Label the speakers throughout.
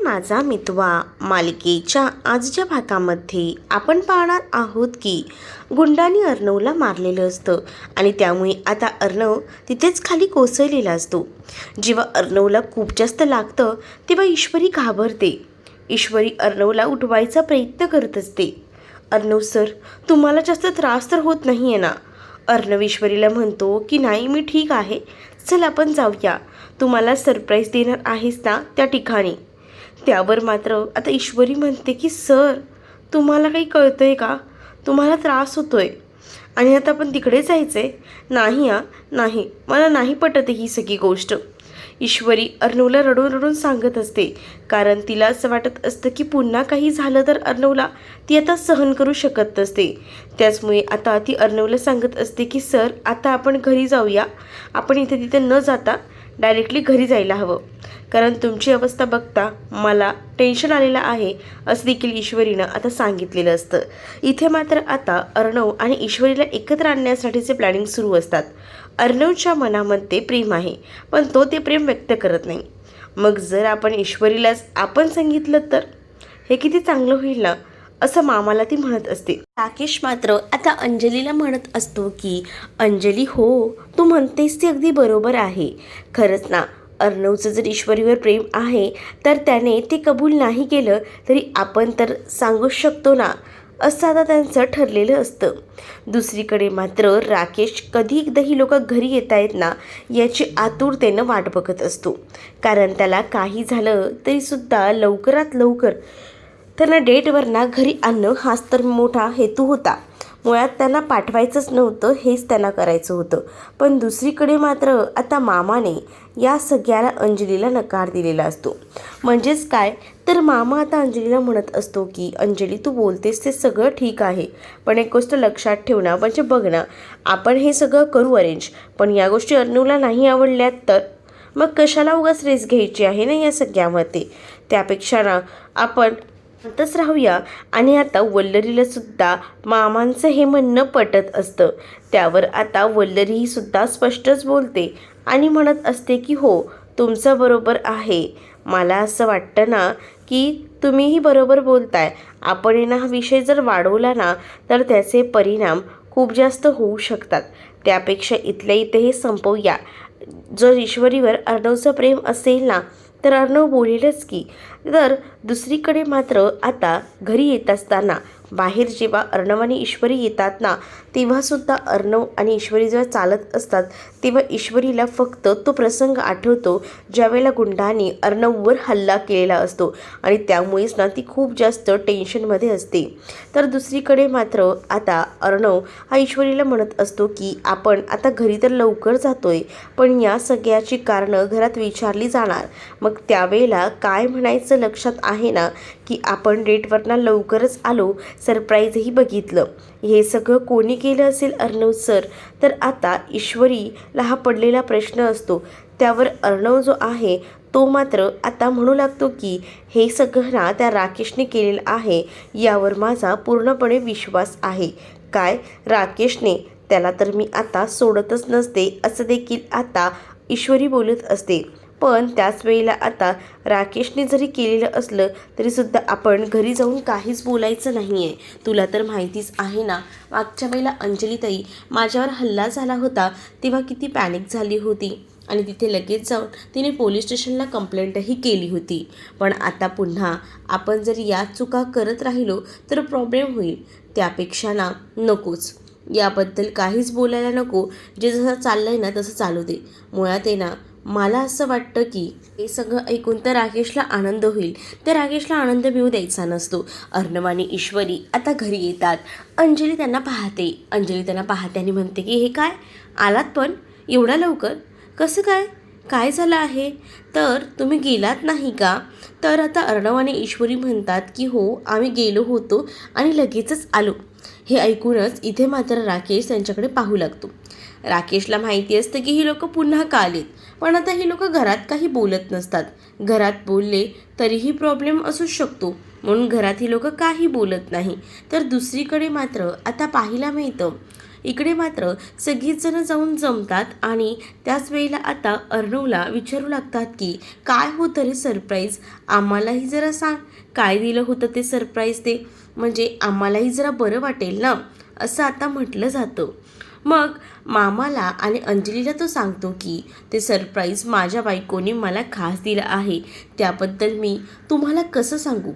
Speaker 1: माझा मितवा मालिकेच्या आजच्या भागामध्ये आपण पाहणार आहोत की गुंडांनी अर्णवला मारलेलं असतं आणि त्यामुळे आता अर्णव तिथेच खाली कोसळलेला असतो. जेव्हा अर्णवला खूप जास्त लागतं तेव्हा ईश्वरी घाबरते. ईश्वरी अर्णवला उठवायचा प्रयत्न करत असते. अर्णव सर, तुम्हाला जास्त त्रास तर होत नाही आहे ना? अर्णव ईश्वरीला म्हणतो की नाही, मी ठीक आहे, चल आपण जाऊया, तुम्हाला सरप्राईज देणार आहेस ना त्या ठिकाणी. त्यावर मात्र आता ईश्वरी म्हणते की सर, तुम्हाला काही कळतं आहे का? तुम्हाला त्रास होतो आहे आणि आता आपण तिकडे जायचं आहे. नाही नाही, मला नाही पटत ही सगळी गोष्ट. ईश्वरी अर्णवला रडून रडून सांगत असते, कारण तिला असं वाटत असतं की पुन्हा काही झालं तर अर्णवला ती आता सहन करू शकत नसते. त्याचमुळे आता ती अर्णवला सांगत असते की सर, आता आपण घरी जाऊया, आपण इथे तिथे न जाता डायरेक्टली घरी जायला हवं, कारण तुमची अवस्था बघता मला टेन्शन आलेलं आहे, असं देखील ईश्वरीनं आता सांगितलेलं असतं. इथे मात्र आता अर्णव आणि ईश्वरीला एकत्र आणण्यासाठीचे प्लॅनिंग सुरू असतात. अर्णवच्या मनामध्ये प्रेम आहे, पण तो ते प्रेम व्यक्त करत नाही. मग जर आपण ईश्वरीलाच आपण सांगितलं तर हे किती चांगलं होईल ना, असं मामाला ती म्हणत असते. राकेश मात्र आता अंजलीला म्हणत असतो की अंजली, हो, तू म्हणतेस ते अगदी बरोबर आहे. खरंच ना, अर्णवचं जर ईश्वरीवर प्रेम आहे तर त्याने ते कबूल नाही केलं तरी आपण तर सांगूच शकतो ना, असं आता त्यांचं ठरलेलं असतं. दुसरीकडे मात्र राकेश कधी एकदा ही लोक घरी येत आहेत ना याची आतुरतेनं वाट बघत असतो, कारण त्याला काही झालं तरीसुद्धा लवकरात लवकर त्यांना डेटवर ना घरी आणणं हाच तर मोठा हेतू होता. मुळात त्यांना पाठवायचंच नव्हतं, हेच त्यांना करायचं होतं. पण दुसरीकडे मात्र आता मामाने या सगळ्याला अंजलीला नकार दिलेला असतो. म्हणजेच काय तर मामा आता अंजलीला म्हणत असतो की अंजली, तू बोलतेस ते सगळं ठीक आहे, पण एक गोष्ट लक्षात ठेव ना, म्हणजे बघ ना, आपण हे सगळं करू अरेंज, पण या गोष्टी अर्णवला नाही आवडल्यात तर मग कशाला उगाच रेस घ्यायची आहे ना या सगळ्यामध्ये. त्यापेक्षा ना आपण शांतच राहूया. आणि आता वल्लरीला सुद्धा मामांचं हे म्हणणं पटत असतं. त्यावर आता वल्लरी सुद्धा स्पष्टच बोलते आणि म्हणत असते की हो, तुमचं बरोबर आहे. मला असं वाटतं ना की तुम्हीही बरोबर बोलताय. आपण ना हा विषय जर वाढवला ना तर त्याचे परिणाम खूप जास्त होऊ शकतात. त्यापेक्षा इथल्या इथे हे संपवूया. जर ईश्वरीवर अर्णवचं प्रेम असेल ना तर अर्णव बोलेलच की. तर दुसरीकडे मात्र आता घरी येत असताना बाहेर जेव्हा अर्णव आणि ईश्वरी येतात ना तेव्हासुद्धा अर्णव आणि ईश्वरी जेव्हा चालत असतात तेव्हा ईश्वरीला फक्त तो प्रसंग आठवतो ज्यावेळेला गुंडांनी अर्णववर हल्ला केलेला असतो आणि त्यामुळेच ना ती खूप जास्त टेन्शनमध्ये असते. तर दुसरीकडे मात्र आता अर्णव हा ईश्वरीला म्हणत असतो की आपण आता घरी तर लवकर जातोय, पण या सगळ्याची कारणं घरात विचारली जाणार. मग त्यावेळेला काय म्हणायचं लक्षात आहे ना की आपण डेटवरनं लवकरच आलो, सरप्राईजही बघितलं. हे सगळं कोणी केलं असेल अर्णव सर? तर आता ईश्वरीला हा पडलेला प्रश्न असतो. त्यावर अर्णव जो आहे तो मात्र आता म्हणू लागतो की हे सगळं ना त्या राकेशने केलेलं आहे, यावर माझा पूर्णपणे विश्वास आहे. काय राकेशने? त्याला तर मी आता सोडतच नसते, असं देखील आता ईश्वरी बोलत असते. पण त्याच वेळेला आता राकेशने जरी केलेलं असलं तरीसुद्धा आपण घरी जाऊन काहीच बोलायचं नाही आहे. तुला तर माहितीच आहे ना, मागच्या वेळेला अंजलीताई माझ्यावर हल्ला झाला होता तेव्हा किती पॅनिक झाली होती आणि तिथे लगेच जाऊन तिने पोलीस स्टेशनला कंप्लेंटही केली होती. पण आता पुन्हा आपण जर या चुका करत राहिलो तर प्रॉब्लेम होईल. त्यापेक्षा ना नकोच, याबद्दल काहीच बोलायला नको. जे जसं चाललं आहे ना तसं चालू दे. मुळात आहे ना, मला असं वाटतं की हे सगळं ऐकून तर राकेशला आनंद होईल. तर राकेशला आनंद मिळू द्यायचा नसतो. अर्णव आणि ईश्वरी आता घरी येतात. अंजली त्यांना पाहते आणि म्हणते की हे काय आलात पण एवढा लवकर? कसं काय? काय झालं आहे? तर तुम्ही गेलात नाही का? तर आता अर्णव आणि ईश्वरी म्हणतात की हो, आम्ही गेलो होतो आणि लगेचच आलो. हे ऐकूनच इथे मात्र राकेश त्यांच्याकडे पाहू लागतो. राकेशला माहिती असतं की ही लोक पुन्हा का आलीत, पण आता ही लोक घरात काही बोलत नसतात. घरात बोलले तरीही प्रॉब्लेम असू शकतो, म्हणून घरात ही लोक काही बोलत नाही. तर दुसरीकडे मात्र आता पाहायला मिळतं इकडे मात्र सगळीच जण जाऊन जमतात आणि त्याच वेळेला आता अर्णवला विचारू लागतात की काय होतं रे सरप्राईज, आम्हालाही जरा सांग, काय दिलं होतं ते सरप्राईज ते, म्हणजे आम्हालाही जरा बरं वाटेल ना, असं आता म्हटलं जातं. मग मामाला आणि अंजलीला तो सांगतो की ते सरप्राईज माझ्या बायकोने मला खास दिलं आहे, त्याबद्दल मी तुम्हाला कसं सांगू,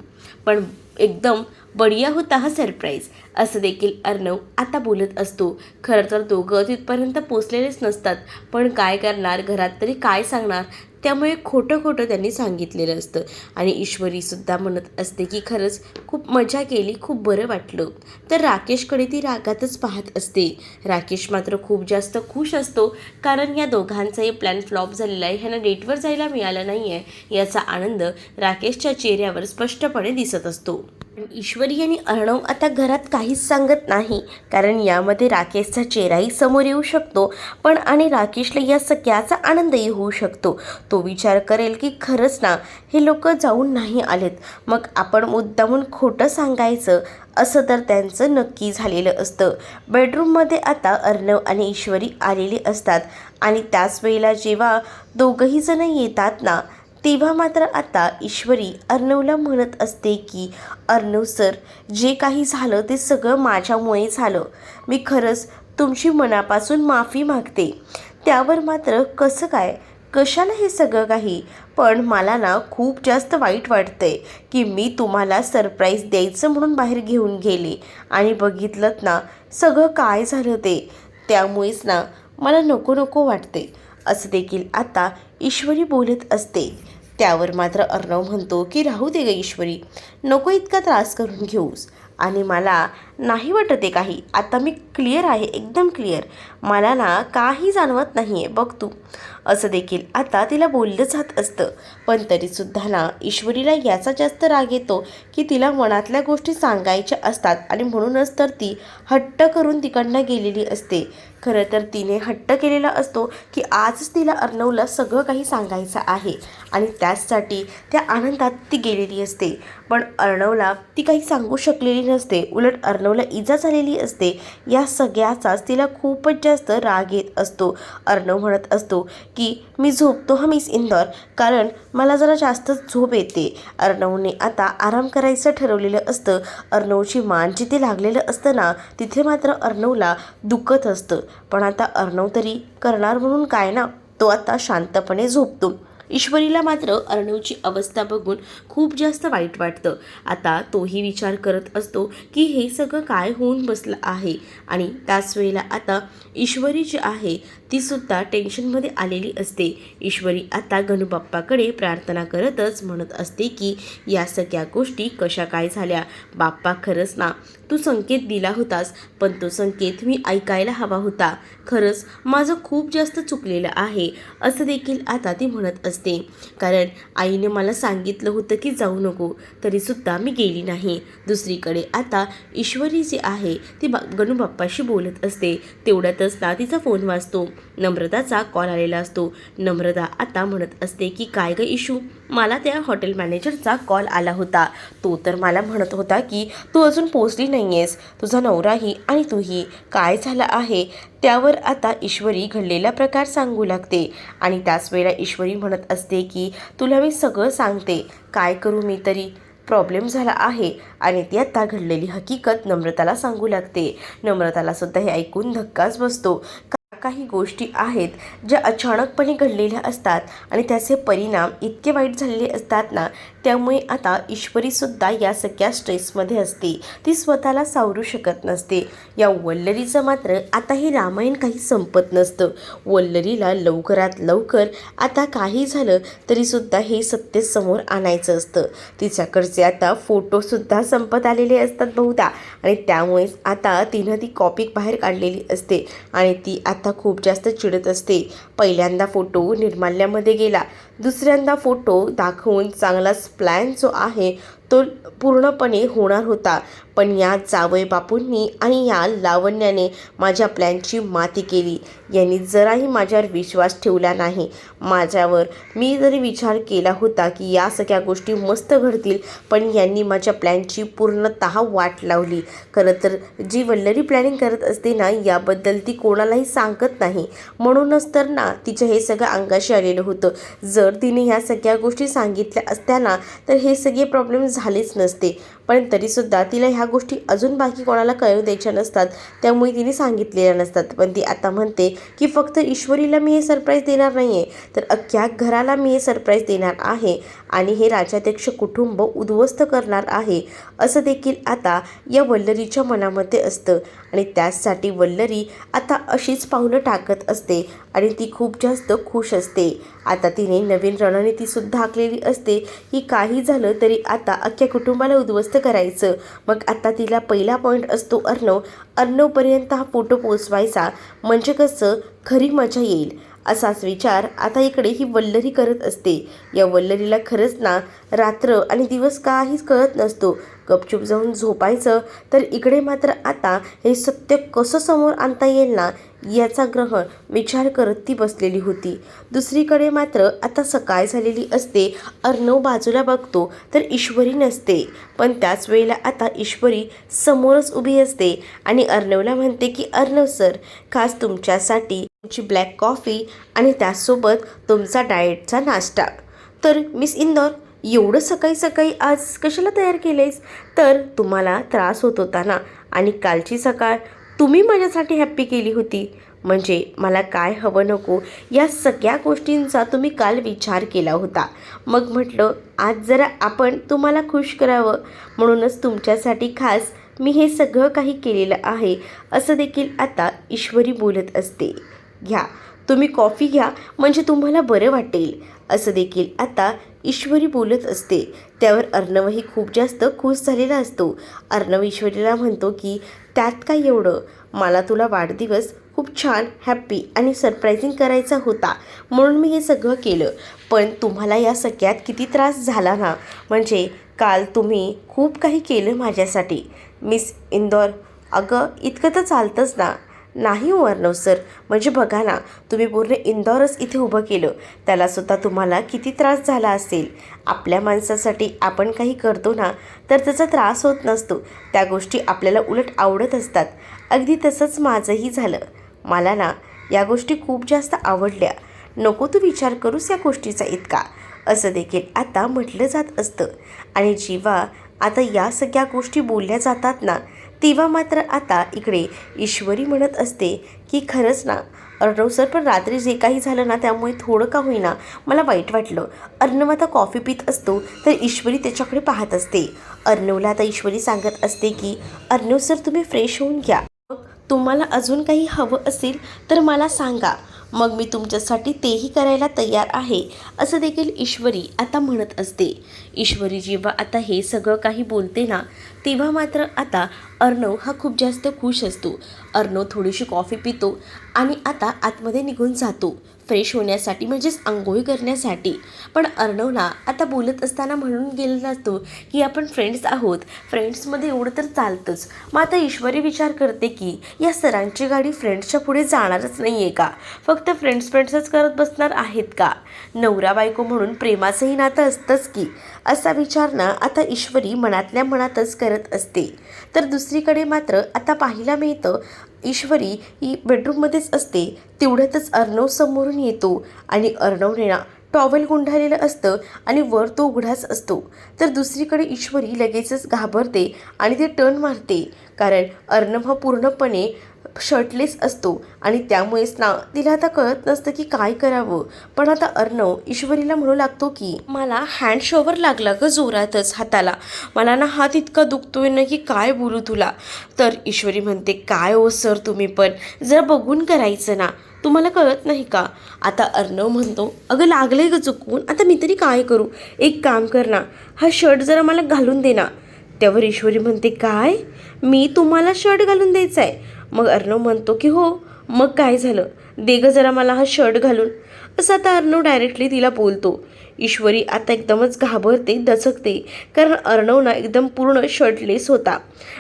Speaker 1: पण एकदम बढिया होता हा सरप्राईज, असं देखील अर्णव आता बोलत असतो. खरं तर दोघं तिथपर्यंत पोचलेलेच नसतात, पण काय करणार, घरात तरी काय सांगणार, त्यामुळे खोटं खोटं त्यांनी सांगितलेलं असतं. आणि ईश्वरीसुद्धा म्हणत असते की खरंच खूप मजा केली, खूप बरं वाटलं. तर राकेशकडे ती रागातच पाहत असते. राकेश मात्र खूप जास्त खुश असतो, कारण या दोघांचाही प्लॅन फ्लॉप झालेला आहे, ह्यांना डेटवर जायला मिळालं नाही आहे याचा आनंद राकेशच्या चेहऱ्यावर स्पष्टपणे दिसत असतो. ईश्वरी आणि अर्णव आता घरात काहीच सांगत नाही, कारण यामध्ये राकेशचा चेहराही समोर येऊ शकतो, पण आणि राकेशला या सगळ्याचा आनंदही होऊ शकतो. तो विचार करेल की खरंच ना हे लोक जाऊन नाही आलेत, मग आपण मुद्दामून खोटं सांगायचं, असं तर त्यांचं नक्की झालेलं असतं. बेडरूममध्ये आता अर्णव आणि ईश्वरी आलेली असतात आणि त्याच वेळेला जेव्हा दोघंही जण येतात ना, तेव्हा मात्र आता ईश्वरी अर्णवला म्हणत असते की अर्णव सर, जे काही झालं ते सगळं माझ्यामुळे झालं, मी खरंच तुमची मनापासून माफी मागते. त्यावर मात्र कसं काय, कशाला हे सगळं काही, पण मला ना खूप जास्त वाईट वाटतंय की मी तुम्हाला सरप्राईज द्यायचं म्हणून बाहेर घेऊन गेले आणि बघितलं ना सगळं काय झालं ते, त्यामुळेच ना मला नको नको वाटते, असं देखील आता ईश्वरी बोलत असते. त्यावर मात्र अर्णव म्हणतो की राहू दे ग ईश्वरी, नको इतका त्रास करून घेऊस, आणि मला नाही वाटत आहे काही, आता मी क्लिअर आहे, एकदम क्लिअर, मला ना काही जाणवत नाही आहे बघ तू, असं देखील आता तिला बोललं जात असतं. पण तरीसुद्धा ना ईश्वरीला याचा जास्त राग येतो की तिला मनातल्या गोष्टी सांगायच्या असतात आणि म्हणूनच तर ती हट्ट करून तिकडनं गेलेली असते. खरं तर तिने हट्ट केलेला असतो की आजच तिला अर्णवला सगळं काही सांगायचं आहे आणि त्याचसाठी त्या आनंदात ती गेलेली असते. पण अर्णवला ती काही सांगू शकलेली नसते, उलट अर्णवला इजा झालेली असते. या सगळ्याचाच तिला खूपच जास्त राग येत असतो. अर्णव म्हणत असतो की मी झोपतो हा मिस इंदौर, कारण मला जरा जास्तच झोप येते. अर्णवने आता आराम करायचं ठरवलेलं असतं. अर्णवची मान जिथे लागलेलं असतं ना तिथे मात्र अर्णवला दुखत असतं, पण आता अर्णव तरी करणार म्हणून काय ना, तो आता शांतपणे झोपतो. ईश्वरीला मात्र अर्णवची अवस्था बघून खूप जास्त वाईट वाटतं. आता तोही विचार करत असतो की हे सगळं काय होऊन बसलं आहे, आणि त्याच वेळेला आता ईश्वरी जी आहे तीसुद्धा टेन्शनमध्ये आलेली असते. ईश्वरी आता गणूबाप्पाकडे प्रार्थना करतच म्हणत असते की या सगळ्या गोष्टी कशा काय झाल्या, बाप्पा खरंच ना तू संकेत दिला होतास, पण तो संकेत मी ऐकायला हवा होता, खरंच माझं खूप जास्त चुकलेलं आहे, असं देखील आता ती म्हणत असते. कारण आईने मला सांगितलं होतं की जाऊ नको, तरीसुद्धा मी गेली नाही. दुसरीकडे आता ईश्वरी जी आहे ती गणूबाप्पाशी बोलत असते. तेवढ्यातच ना तिचा फोन वाजतो. नम्रताचा कॉल आलेला असतो. नम्रता आता म्हणत असते की काय ग इशू, मला त्या हॉटेल मॅनेजरचा कॉल आला होता, तो तर मला म्हणत होता की तू अजून पोचली नाही आहेस, तुझा नवराही आणि तूही, काय झालं आहे. त्यावर आता ईश्वरी घडलेला प्रकार सांगू लागते आणि त्याच वेळेला ईश्वरी म्हणत असते की तुला मी सगळं सांगते, काय करू मी तरी, प्रॉब्लेम झाला आहे. आणि ती आता घडलेली हकीकत नम्रताला सांगू लागते. नम्रताला सुद्धा हे ऐकून धक्काच बसतो. काही गोष्टी आहेत ज्या अचानकपणे घडलेल्या असतात आणि त्याचे परिणाम इतके वाईट झालेले असतात ना, त्यामुळे आता ईश्वरीसुद्धा या सगळ्या स्ट्रेसमध्ये असते, ती स्वतःला सावरू शकत नसते. या वल्लरीचं मात्र आता हे रामायण काही संपत नसतं. वल्लरीला लवकरात लवकर आता काही झालं तरीसुद्धा हे सत्य समोर आणायचं असतं. तिच्याकडचे आता फोटोसुद्धा संपत आलेले असतात बहुधा, आणि त्यामुळेच आता तिनं ती कॉपी बाहेर काढलेली असते आणि ती आता खूप जास्त चिडत असते. पहिल्यांदा फोटो निर्माल्यामध्ये गेला, दुसऱ्यांदा फोटो दाखवून चांगलाच प्लॅन जो आहे तो पूर्णपणे होणार होता. पण या जावई बापूंनी आणि या लावण्याने माझ्या प्लॅनची माती केली. यांनी जराही माझ्यावर विश्वास ठेवला नाही. माझ्यावर मी जरी विचार केला होता की या सगळ्या गोष्टी मस्त घडतील, पण यांनी माझ्या प्लॅनची पूर्णतः वाट लावली. खरं तर जी वल्लरी प्लॅनिंग करत असते ना, याबद्दल ती कोणालाही सांगत नाही. म्हणूनच तर ना तिच्या हे सगळं अंगाशी आलेलं होतं. जर तिने ह्या सगळ्या गोष्टी सांगितल्या असत्या ना, तर हे सगळे प्रॉब्लेम झालेच नसते. पण तरीसुद्धा तिला ह्या गोष्टी अजून बाकी कोणाला कळू द्यायच्या नसतात, त्यामुळे तिने सांगितलेल्या नसतात. पण ती आता म्हणते की फक्त ईश्वरीला मी हे सरप्राईज देणार नाही आहे, तर अख्ख्या घराला मी हे सरप्राईज देणार आहे आणि हे राजाध्यक्ष कुटुंब उद्ध्वस्त करणार आहे, असं देखील आता या वल्लरीच्या मनामध्ये असतं. आणि त्याचसाठी वल्लरी आता अशीच पावलं टाकत असते आणि ती खूप जास्त खुश असते. आता तिने नवीन रणनीतीसुद्धा आखलेली असते की काही झालं तरी आता अख्ख्या कुटुंबाला उद्ध्वस्त करायचं. मग आता तिला पहिला पॉईंट असतो अर्णवपर्यंत हा फोटो पोचवायचा, म्हणजे कसं खरी मजा येईल, असाच विचार आता इकडे ही वल्लरी करत असते. या वल्लरीला खरंच ना रात्र आणि दिवस काहीच कळत नसतो. गपचूप जाऊन झोपायचं, तर इकडे मात्र आता हे सत्य कसं समोर आणता येईल ना, याचा ग्रहण विचार करत ती बसलेली होती. दुसरीकडे मात्र आता सकाळ झालेली असते. अर्णव बाजूला बघतो तर ईश्वरी नसते. पण त्याच वेळेला आता ईश्वरी समोरच उभी असते आणि अर्णवला म्हणते की अर्णव सर, खास तुमच्यासाठी तुमची ब्लॅक कॉफी आणि त्याचसोबत तुमचा डाएटचा नाश्ता. तर मिस इंदौर, एवढं सकाळी सकाळी आज कशाला तयार केलेस? तर तुम्हाला त्रास होत होता ना, आणि कालची सकाळ तुम्ही माझ्यासाठी हॅप्पी केली होती. म्हणजे मला काय हवं नको या सगळ्या गोष्टींचा तुम्ही काल विचार केला होता. मग म्हटलं आज जरा आपण तुम्हाला खुश करावं, म्हणूनच तुमच्यासाठी खास मी हे सगळं काही केलेलं आहे, असं देखील आता ईश्वरी बोलत असते. घ्या तुम्ही कॉफी घ्या, म्हणजे तुम्हाला बरं वाटेल, असं देखील आता ईश्वरी बोलत असते. त्यावर अर्णवही खूप जास्त खुश झालेला असतो. अर्णव ईश्वरीला म्हणतो की त्यात काय एवढं, मला तुला वाढदिवस खूप छान हॅप्पी आणि सरप्रायझिंग करायचा होता, म्हणून मी हे सगळं केलं. पण तुम्हाला या सगळ्यात किती त्रास झाला ना, म्हणजे काल तुम्ही खूप काही केलं माझ्यासाठी. मिस इंदौर, अगं इतकं तर चालतंच ना. नाही हो अर्णव सर, म्हणजे बघा ना, तुम्ही पूर्ण इंदौरच इथे उभं केलं, त्यालासुद्धा तुम्हाला किती त्रास झाला असेल. आपल्या माणसासाठी आपण काही करतो ना, तर त्याचा त्रास होत नसतो, त्या गोष्टी आपल्याला उलट आवडत असतात. अगदी तसंच माझंही झालं. मला ना या गोष्टी खूप जास्त आवडल्या. नको तू विचार करूस या गोष्टीचा इतका, असं देखील आता म्हटलं जात असतं. आणि जेव्हा आता या सगळ्या गोष्टी बोलल्या जातात ना, तेव्हा मात्र आता इकडे ईश्वरी म्हणत असते की खरंच ना अर्णव सर, पण रात्री जे काही झालं ना, त्यामुळे थोडं का होईना मला वाईट वाटलं. अर्णव आता कॉफी पित असतो तर ईश्वरी त्याच्याकडे पाहत असते. अर्णवला आता ईश्वरी सांगत असते की अर्णव सर, तुम्ही फ्रेश होऊन घ्या. मग तुम्हाला अजून काही हवं असेल तर मला सांगा, मग मी तुमच्यासाठी तेही करायला तयार आहे, असं देखील ईश्वरी आता म्हणत असते. ईश्वरी जेव्हा आता हे सगळं काही बोलते ना, तेव्हा मात्र आता अर्णव हा खूप जास्त खुश असतो. अर्णव थोडीशी कॉफी पितो आणि आता आतमध्ये निघून जातो फ्रेश होण्यासाठी, म्हणजेच आंघोळी करण्यासाठी. पण अर्णवला आता बोलत असताना म्हणून गेलेला असतो की आपण फ्रेंड्स आहोत, फ्रेंड्समध्ये एवढं तर चालतंच. मग आता ईश्वरी विचार करते की या सरांची गाडी फ्रेंड्सच्या पुढे जाणारच नाही आहे का? फक्त फ्रेंड्सच करत बसणार आहेत का? नवरा बायको म्हणून प्रेमाचंही नातं असतंच की, असा विचार ना आता ईश्वरी मनातल्या मनातच करत असते. तर दुसरीकडे मात्र आता पाहायला मिळतं ईश्वरी ही बेडरूममध्येच असते. तेवढ्यातच अर्णव समोरून येतो आणि अर्णवने ना टॉवेल गुंडाळलेलं असतं आणि वर तो उघडाच असतो. तर दुसरीकडे ईश्वरी लगेचच घाबरते आणि ते टर्न मारते, कारण अर्णव हा पूर्णपणे शर्टलेस असतो आणि त्यामुळेच ना तिला आता कळत नसतं की काय करावं. पण आता अर्णव ईश्वरीला म्हणू लागतो की मला हँड शॉवर लागला ग जोरातच हाताला, मला ना हात इतका दुखतोय ना की काय बोलू तुला. तर ईश्वरी म्हणते काय हो सर, तुम्ही पण जरा बघून करायचं ना, तुम्हाला कळत नाही का? आता अर्णव म्हणतो अगं लागलंय ग चुकून, आता मी तरी काय करू, एक काम कर ना, हा शर्ट जरा मला घालून दे ना. त्यावर ईश्वरी म्हणते काय, मी तुम्हाला शर्ट घालून द्यायचा आहे? मग अर्णव म्हणतो की हो, मग काय झालं, दे ग जरा मला हा शर्ट घालून, असं आता अर्णव डायरेक्टली तिला बोलतो. ईश्वरी आता एकदमच घाबरते, दचकते, कारण अर्णव ना एकदम पूर्ण शर्टलेस होता.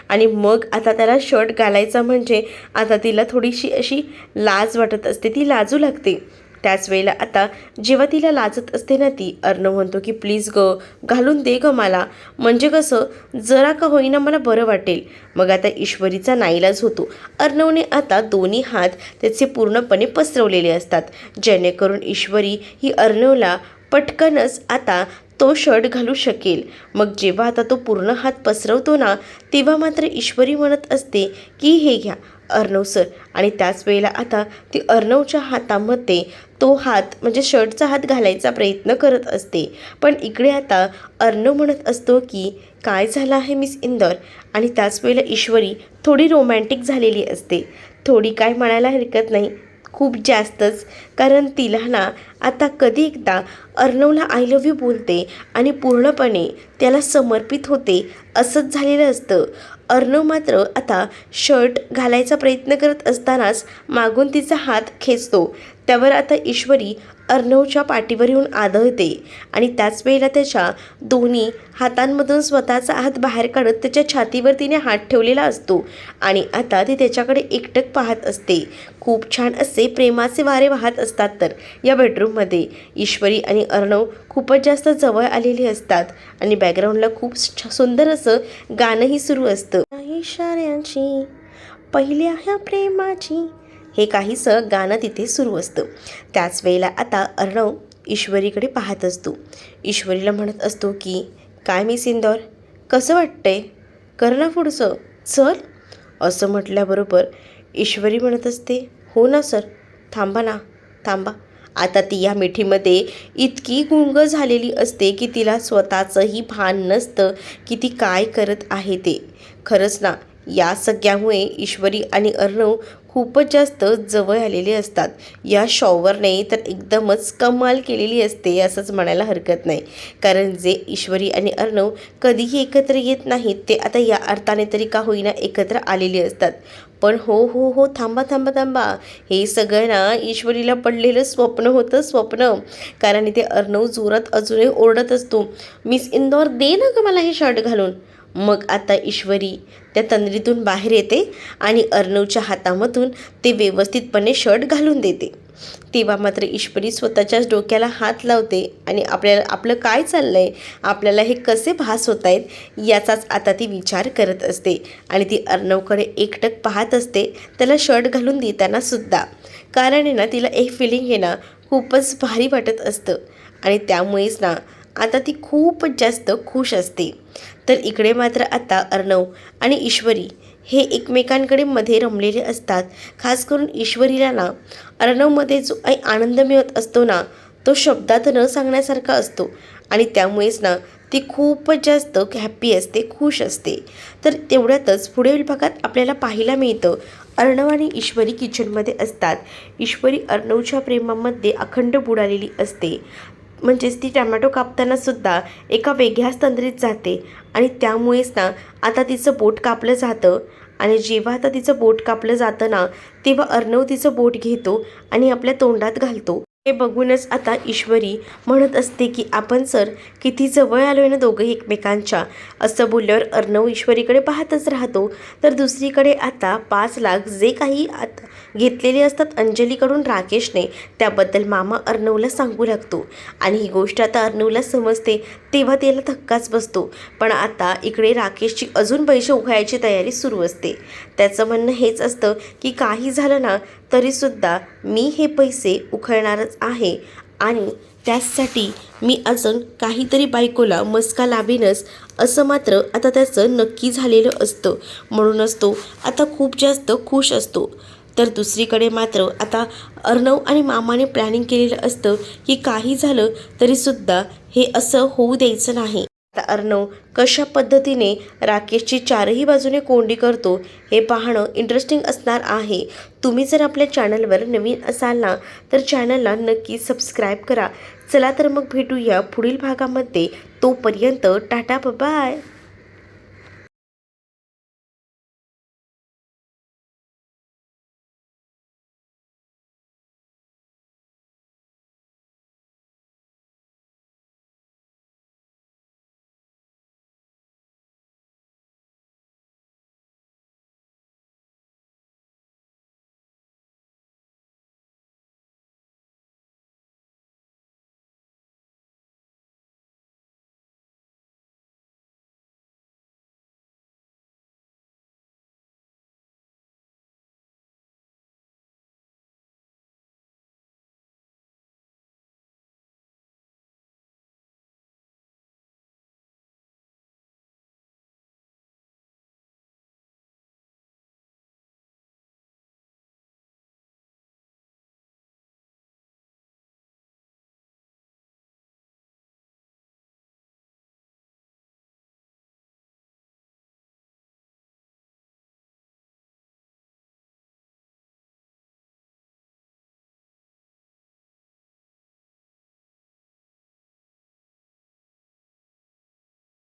Speaker 1: आणि मग आता त्याला शर्ट घालायचा म्हणजे आता तिला थोडीशी अशी लाज वाटत असते, ती लाजू लागते. त्याच वेळेला आता जेव्हा तिला लाजत असते ना ती, अर्णव म्हणतो की प्लीज ग, घालून दे ग मला, म्हणजे कसं जरा का होईना मला बरं वाटेल. मग आता ईश्वरीचा नाईलाज होतो. अर्णवने आता दोन्ही हात त्याचे पूर्णपणे पसरवलेले असतात, जेणेकरून ईश्वरी ही अर्णवला पटकनच आता तो शर्ट घालू शकेल. मग जेव्हा आता तो पूर्ण हात पसरवतो ना, तेव्हा मात्र ईश्वरी म्हणत असते की हे घ्या अर्णव सर. आणि त्याच वेळेला आता ती अर्णवच्या हातामध्ये तो हात म्हणजे शर्टचा हात घालायचा प्रयत्न करत असते. पण इकडे आता अर्णव म्हणत असतो की काय झालं आहे मिस इंदौर. आणि त्याच वेळेला ईश्वरी थोडी रोमॅन्टिक झालेली असते, थोडी काय म्हणायला हरकत नाही, खूप जास्तच. कारण तिला ना आता कधी एकदा अर्णवला आय लव्ह यू बोलते आणि पूर्णपणे त्याला समर्पित होते असंच झालेलं असतं. अर्णव मात्र आता शर्ट घालायचा प्रयत्न करत असतानाच मागून तिचा हात खेचतो. त्यावर आता ईश्वरी अर्णवच्या पाठीवर येऊन आदळते आणि त्याच वेळेला त्याच्या दोन्ही हातांमधून स्वतःचा हात बाहेर काढत त्याच्या छातीवर तिने हात ठेवलेला असतो. आणि आता ती त्याच्याकडे एकटक पाहत असते. खूप छान असे प्रेमाचे वारे वाहत असतात. तर या बेडरूममध्ये ईश्वरी आणि अर्णव खूपच जास्त जवळ आलेले असतात आणि बॅकग्राऊंडला खूप सुंदर असं गाणंही सुरू असतं. इशाऱ्यांची पहिल्या ह्या प्रेमाची, हे काहीसं गाणं तिथे सुरू असतं. त्याच वेळेला आता अर्णव ईश्वरीकडे पाहत असतो. ईश्वरीला म्हणत असतो की काय मिस इंदौर, कसं वाटतंय, कर ना पुढचं, चल. असं म्हटल्याबरोबर ईश्वरी म्हणत असते हो ना सर, थांबा ना थांबा. आता ती या मिठीमध्ये इतकी गुंग झालेली असते की तिला स्वतःचंही भान नसतं की ती काय करत आहे ते. खरंच ना, या सगळ्यामुळे ईश्वरी आणि अर्णव खूपच जास्त जवळ आलेले असतात. या शॉवरने तर एकदमच कमाल केलेली असते असंच म्हणायला हरकत नाही. कारण जे ईश्वरी आणि अर्णव कधीही एकत्र येत नाहीत, ते आता या अर्थाने तरी का होईना एकत्र आलेले असतात. पण हो हो हो, थांबा थांबा थांबा, हे सगळं ना ईश्वरीला पडलेलं स्वप्न होतं, स्वप्न. कारण इथे अर्णव जोरात अजूनही ओरडत असतो, मिस इंदौर दे ना ग मला हे शर्ट घालून. मग आता ईश्वरी त्या तंद्रीतून बाहेर येते आणि अर्णवच्या हातामधून ते व्यवस्थितपणे शर्ट घालून देते. तेव्हा मात्र ईश्वरी स्वतःच्याच डोक्याला हात लावते आणि आपलं काय चाललं आहे, आपल्याला हे कसे भास होत आहेत याचाच आता ती विचार करत असते. आणि ती अर्णवकडे एकटक पाहत असते, त्याला शर्ट घालून देताना सुद्धा. कारण आहे ना तिला एक फिलिंग आहे ना खूपच भारी वाटत असतं आणि त्यामुळेच ना आता ती खूपच जास्त खुश असते. तर इकडे मात्र आता अर्णव आणि ईश्वरी हे एकमेकांकडे मध्ये रमलेले असतात. खास करून ईश्वरीला ना अर्णवमध्ये जो काही आनंद मिळत असतो ना, तो शब्दात न सांगण्यासारखा असतो आणि त्यामुळेच ना ती खूपच जास्त हॅप्पी असते, खुश असते. तर तेवढ्यातच पुढील भागात आपल्याला पाहायला मिळतं, अर्णव आणि ईश्वरी किचनमध्ये असतात. ईश्वरी अर्णवच्या प्रेमामध्ये अखंड बुडालेली असते. म्हणजेच ती टमॅटो कापताना सुद्धा एका वेगळ्याच तंद्रीत जाते आणि त्यामुळेच ना आता तिचं बोट कापलं जातं. आणि जेव्हा आता तिचं बोट कापलं जातं ना, तेव्हा अर्णव तिचं बोट घेतो आणि आपल्या तोंडात घालतो. हे बघूनच आता ईश्वरी म्हणत असते की आपण सर किती जवळ आलो आहे ना दोघंही एकमेकांच्या. असं बोलल्यावर अर्णव ईश्वरीकडे पाहतच राहतो. तर दुसरीकडे आता 5 लाख जे काही आता घेतलेले असतात अंजलीकडून राकेशने, त्याबद्दल मामा अर्णवला सांगू लागतो. आणि ही गोष्ट आता अर्णवला समजते, तेव्हा त्याला धक्काच बसतो. पण आता इकडे राकेशची अजून पैसे उघडायची तयारी सुरू असते. त्याचं म्हणणं हेच असतं की काही झालं ना तरीसुद्धा मी हे पैसे उखळणारच आहे आणि त्यासाठी मी अजून काहीतरी बायकोला मस्का लावेनच, असं मात्र आता त्याचं नक्की झालेलं असतं. म्हणूनच तो आता खूप जास्त खुश असतो. तर दुसरीकडे मात्र आता अर्णव आणि मामाने प्लॅनिंग केलेलं असतं की काही झालं तरीसुद्धा हे असं होऊ द्यायचं नाही. आता अर्णव कशा पद्धतीने राकेशची चारही बाजूने कोंडी करतो हे पाहणं इंटरेस्टिंग असणार आहे. तुम्ही जर आपल्या चॅनलवर नवीन असाल ना तर चॅनलला नक्की सबस्क्राईब करा. चला तर मग भेटूया पुढील भागामध्ये. तोपर्यंत टाटा बाय.